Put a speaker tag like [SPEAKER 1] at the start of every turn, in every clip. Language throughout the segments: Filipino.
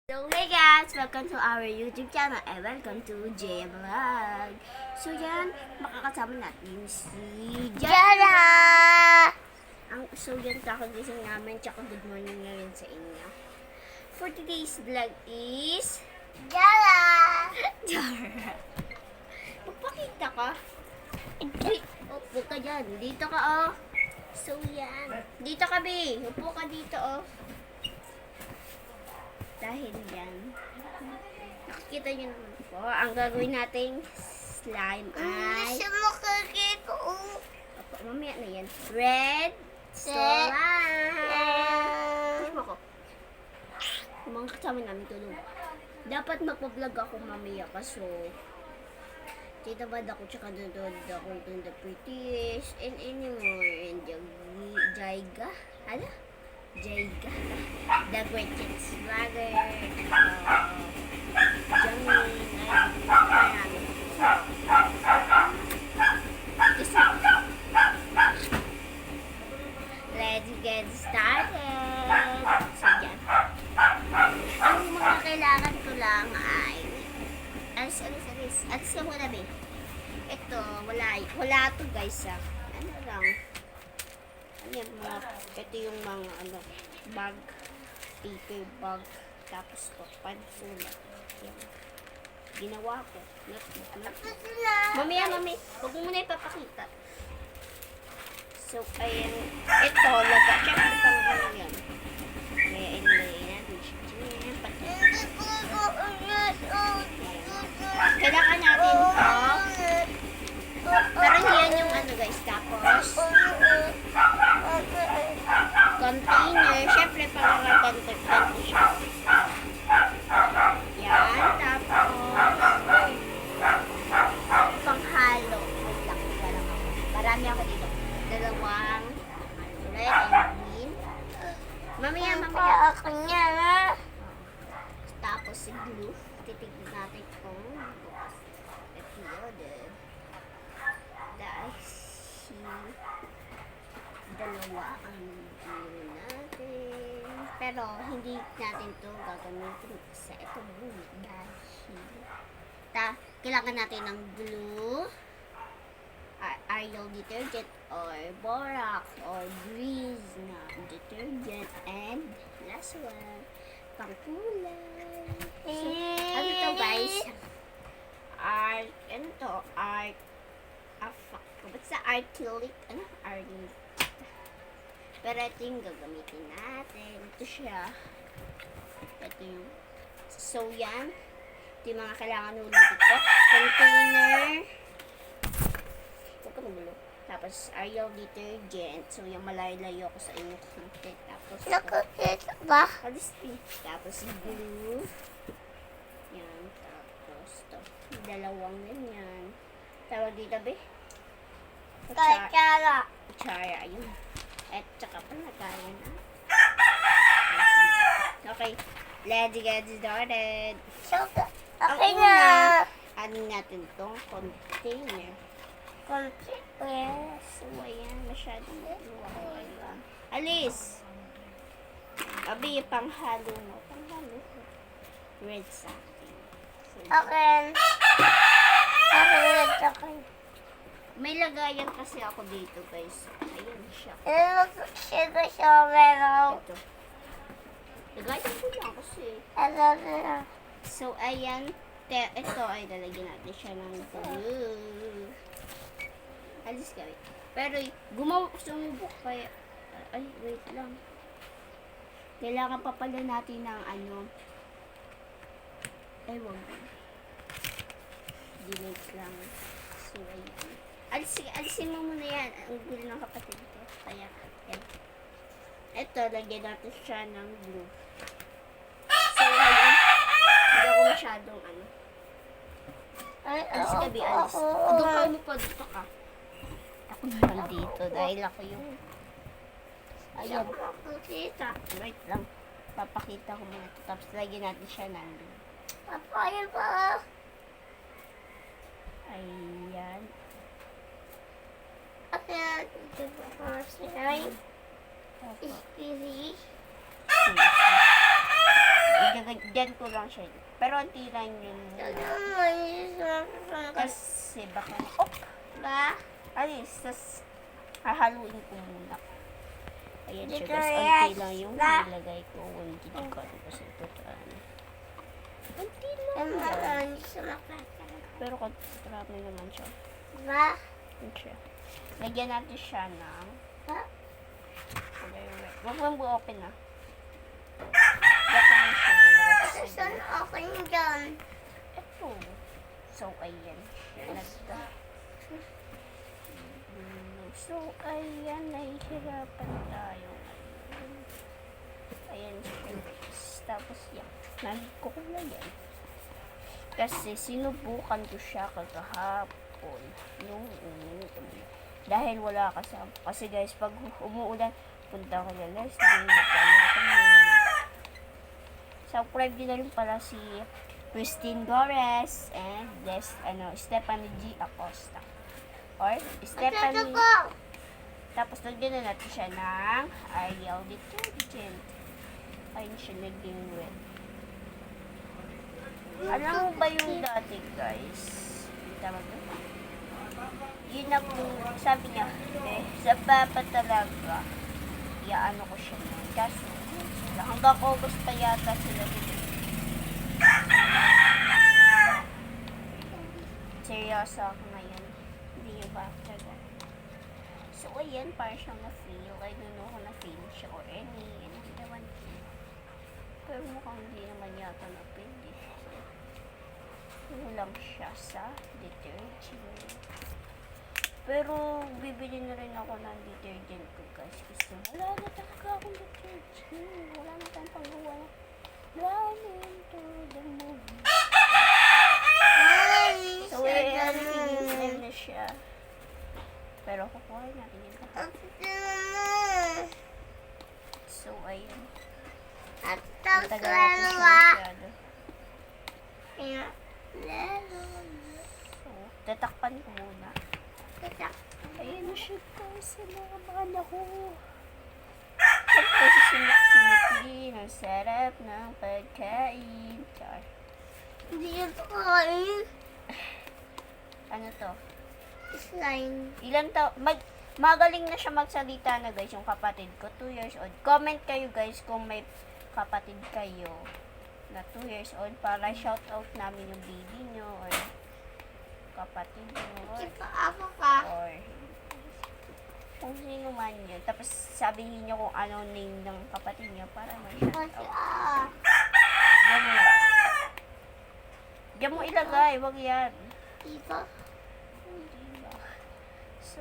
[SPEAKER 1] So hey guys, welcome to our YouTube channel and welcome to Jeya Vlog. So yan, makakasama natin si Jeya. So yan, kakagising namin, tsaka good morning na rin sa inyo. For today's vlog is
[SPEAKER 2] Jeya!
[SPEAKER 1] Jara. Magpakita ka. Wait, upo ka dyan. Dito ka oh. So yan. Dito ka be. Upo ka dito oh. Dahil yan, nakikita nyo naman po, ang gagawin nating slime ay,
[SPEAKER 2] Gusto mo kakito?
[SPEAKER 1] opo, mamaya na yan, red slime. Push mo ko. Mga kasama namin tulog. Dapat magpa-vlog ako mamaya kaso, tita bad ako tsaka nanood ako dun the prettiest and anymore and Jeya. Ano? Jeya, the greatest vlogger, Jamin, marami. Let's get started. So, yan. Ang mga kailangan ko lang ay, alis ka muna, be. Ito, wala to guys, ah. Ano lang. Ito yung mga bag, paper bag, tapos to, pansulat. Yan. Ginawa ko. Mamaya, huwag mo muna ipapakita. So, ayan. Ito, syempre pang ano yan. May natin siya. Kailangan natin parang yan yung guys, tapos container, syempre parang container siya. Yan, tapos panghalo. Wait lang, parang ako. Marami ako dito. Dalawang red and green. Mamaya.
[SPEAKER 2] Ako niya na.
[SPEAKER 1] Tapos si glue. Titignan natin kung bukas. Ito yun. Dahil dalawa ang glue natin. Pero hindi natin to gagamitin sa ito muna dahil kailangan natin ng glue, Ariel detergent or borax or grease na detergent, and last one, pangkulay. So, ano to guys? Basta acrylic, acrylic. Pero ito yung gagamitin natin. Ito siya. Ito yung, so yan. Ito yung mga kailangan ulit ito. Container. Huwag ka magulo. Tapos, Ariel detergent. So, yung malayo ko sa inyo konti. Tapos,
[SPEAKER 2] Nakakita ba?
[SPEAKER 1] tapos, glue. Yan. Tapos, ito. Dalawang ganyan. Tawag dito, be?
[SPEAKER 2] Kaya.
[SPEAKER 1] Kutsara. Ayun. At saka pala tayo na. Okay. Let's get started.
[SPEAKER 2] So,
[SPEAKER 1] Ang
[SPEAKER 2] okay
[SPEAKER 1] una,
[SPEAKER 2] na.
[SPEAKER 1] anin natin itong container.
[SPEAKER 2] Yes.
[SPEAKER 1] So, ayan. Masyadong luwag. Alis! Abi, panghalo mo. Panghalo ko. Red sa akin. So,
[SPEAKER 2] Okay. Okay.
[SPEAKER 1] may lagayan kasi ako dito, guys. Ayan siya.
[SPEAKER 2] Siya meron.
[SPEAKER 1] Ito. Lagayan ko lang kasi.
[SPEAKER 2] Ano.
[SPEAKER 1] So, ayan. Ito ay lalagyan natin siya ng glue. Alis ka, wait. Pero, sumubok kaya. Ay, wait lang. Kailangan pa pala natin ng wag. Delete lang. So, ayan. Alisin mo muna yan. Ang gulo ng kapatid ko. Kaya, yan. Ito, lagyan natin siya ng glue. So, ayan. Hindi ako masyadong alis ka, be, alis. Doon ka mo pa, dito ka. Ako naman dito dahil ako yung ayan. Wait lang. Papakita ko muna ito. Tapos lagyan natin siya ng glue.
[SPEAKER 2] Papayan pa.
[SPEAKER 1] Ayan.
[SPEAKER 2] Okay. Ito. Easy.
[SPEAKER 1] Diyan ko lang siya. Pero unti lang yun. Kasi baka,
[SPEAKER 2] Ba?
[SPEAKER 1] alis, tas hahaluin ko muna. Ayan siya
[SPEAKER 2] Dito
[SPEAKER 1] guys,
[SPEAKER 2] yan.
[SPEAKER 1] unti lang yung
[SPEAKER 2] Ba?
[SPEAKER 1] nilagay ko. Hindi ko kasi ito. Unti
[SPEAKER 2] Ang
[SPEAKER 1] lang.
[SPEAKER 2] maraming sumaklat.
[SPEAKER 1] Pero marami naman siya.
[SPEAKER 2] Ba?
[SPEAKER 1] Yan siya. Lagyan natin siya ng...
[SPEAKER 2] Ba?
[SPEAKER 1] Huwag mong bu-open na. Baka mo siya.
[SPEAKER 2] Saan ako dyan?
[SPEAKER 1] Ito. So, ayan. So, ayan. Nahihirapan tayo ngayon. Ayan siya. Tapos, yan. Nahig ko lang yan. Kasi sinubukan ko siya kagahapon. Yung dahil wala kasama. Kasi guys, pag umuulan, punta ko na Leslie, magkalaro kami. Subscribe din na rin pala si Christine Gores and Stephanie G. Acosta. Or Stephanie. Tapos lagyan na natin siya ng Ariel detergent. Ayun siya naging wet. Alam mo ba yung dati guys? Tawag na? Yun na po, sabi niya, sa papa talaga, iaano ko siya na. Kaso, hanggang August pa yata sila dito. Seryoso ako ngayon. Hindi niyo ba talaga? So, ayan, parang siyang na-feel. I don't know kung na-feel siya or any. Pero mukhang hindi naman yata na-feel. Lang siya sa detergent. Pero bibili na rin ako ng detergent ko guys. Kasi wala na talaga akong detergent. Wala na tayong panggawa na running to the movie. So ayan, tigil na siya. Pero kukuha natin yun. So ayan.
[SPEAKER 2] At
[SPEAKER 1] Tagal natin siya masyado. So, tatakpan ko muna. Ayun na siya guys. Sinamahan ako. Siyempre, sisimik-simik ang sarap ng pagkain. Char.
[SPEAKER 2] Hindi yan kain.
[SPEAKER 1] Ano to?
[SPEAKER 2] Slime.
[SPEAKER 1] Ilan magaling na siya magsalita na guys, yung kapatid ko, 2 years old. Comment kayo guys kung may kapatid kayo na 2 years old para shout out namin yung baby nyo or kapatid nyo
[SPEAKER 2] Ako ka.
[SPEAKER 1] or kung sino man yun. Tapos sabihin nyo kung ano name ng kapatid nyo para ma-shout
[SPEAKER 2] Kasi
[SPEAKER 1] out. Diyan mo lang. Diyan mo ilagay, wag yan.
[SPEAKER 2] Diba?
[SPEAKER 1] Hindi ba? So,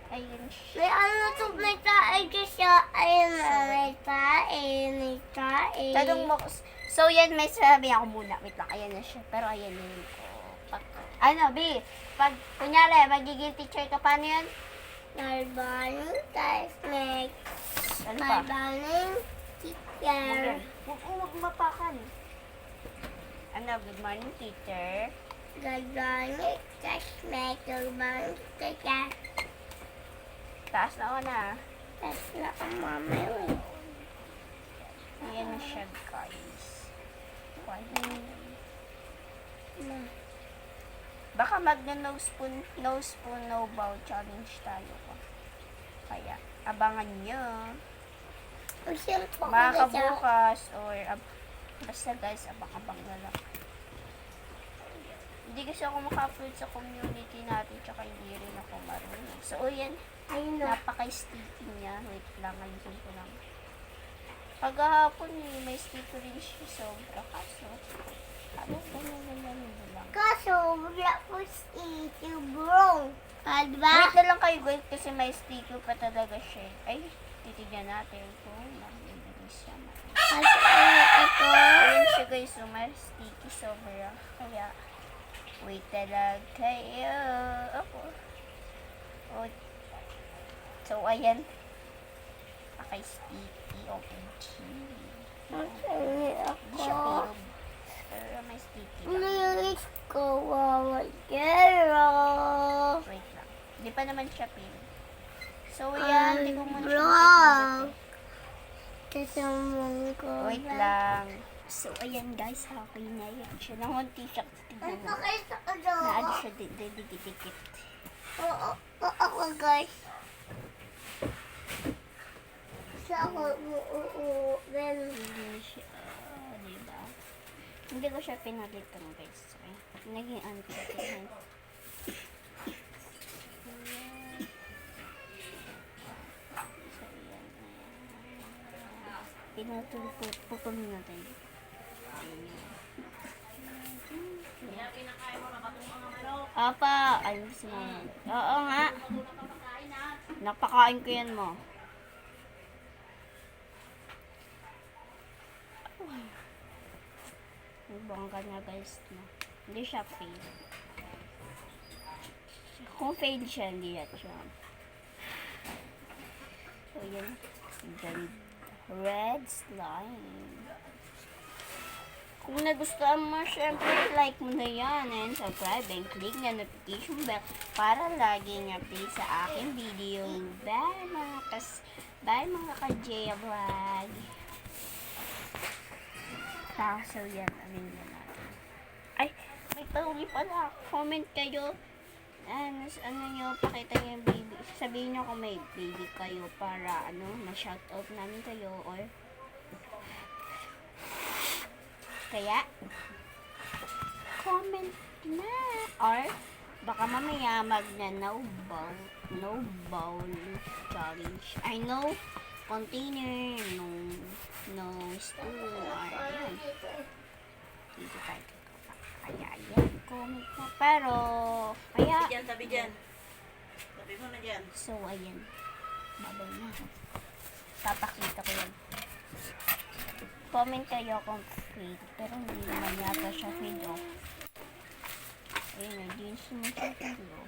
[SPEAKER 1] ayun siya.
[SPEAKER 2] May ano na to, may tae siya. Ayun na, may tae, may tae.
[SPEAKER 1] Tanong mo, so yan, may sabi ako muna. Wait lang, ayan na siya. Pero ayan na yun ko. Ano, B, pag, kunyari, magiging teacher ka, paano yan?
[SPEAKER 2] Marbaning tayo, snake.
[SPEAKER 1] Ano pa?
[SPEAKER 2] Marbaning teacher.
[SPEAKER 1] Huwag mapakan. Ano, good morning, teacher.
[SPEAKER 2] Marbaning snake. Marbaning teacher.
[SPEAKER 1] Taas na ako na.
[SPEAKER 2] Tapos na ang mama yun.
[SPEAKER 1] Ayan na siya, guys. Baka no spoon, no bowl challenge tayo ko. Kaya, abangan nyo. Baka bukas or basta guys, abang-abang na lang. Hindi kasi ako maka-upload sa community natin tsaka hindi rin ako marunong. So, yan.
[SPEAKER 2] Ayun na.
[SPEAKER 1] Napaka-sticky niya. Wait lang, alisin ko lang. Pagkahapon may sticky rin siya sobra. Kaso, ganyan lang.
[SPEAKER 2] Kaso, wala po sticky, bro. Diba?
[SPEAKER 1] Wait na lang kayo guys kasi may sticky pa talaga siya. Ay, titignan natin kung nabilis siya.
[SPEAKER 2] Kasi ano ito?
[SPEAKER 1] Ayun siya guys, so may sticky sobra. Kaya, wait na lang kayo. Ako. So, ayan. Paka-sticky. OMG.
[SPEAKER 2] Okay,
[SPEAKER 1] Hindi siya
[SPEAKER 2] ako.
[SPEAKER 1] pilog. Pero may sticky lang.
[SPEAKER 2] Please go, girl.
[SPEAKER 1] Wait lang. Hindi pa naman siya pilog. So, ayan. Hindi ko muna siya
[SPEAKER 2] Bro.
[SPEAKER 1] pilog.
[SPEAKER 2] Kasamang ko.
[SPEAKER 1] Wait lang. So, ayan guys, okay na yan siya. Nangunti siya.
[SPEAKER 2] Ay,
[SPEAKER 1] Tignan mo.
[SPEAKER 2] pakita ko daw.
[SPEAKER 1] Naano siya didikit.
[SPEAKER 2] Oo, ako guys. Sa ako, then,
[SPEAKER 1] Hindi siya, diba? Hindi ko siya pinalitan guys. Okay? Naging ano siya. Tignan. So, ayan. Putol natin. Apa, ayos mo. Oo nga. Napakain ko yan mo. Bongga na guys. No? Hindi siya fail. Kung fail siya, hindi yan siya. So, yan. Ganda. Red slime. Kung nagustuhan mo, syempre, like mo na yan and subscribe and click na notification bell para laging update sa aking video. Bye mga ka-Jeya vlog. So, yan. Amin na natin. Ay, may pauli pala. Comment kayo. Ano nyo, pakita nyo yung baby. Sabihin nyo kung may baby kayo para, ma-shoutout namin kayo or kaya, comment na. Or, baka mamaya no bowl challenge. I know, container, no stool, or yan. Dito tayo. Kaya, yan. Comment na. Pero, kaya,
[SPEAKER 3] Tabi dyan. Tabi mo na dyan.
[SPEAKER 1] so, ayan. Babay na. Papakita ko yan. Comment kayo kung fade. Pero hindi naman yata siya fade, oh. Ayun, hindi naman siya fade, oh.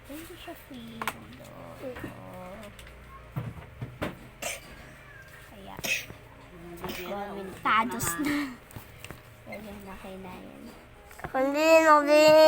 [SPEAKER 1] Hindi siya fade, oh. Kaya, komentados na. Ayun, okay na yan.
[SPEAKER 2] hindi.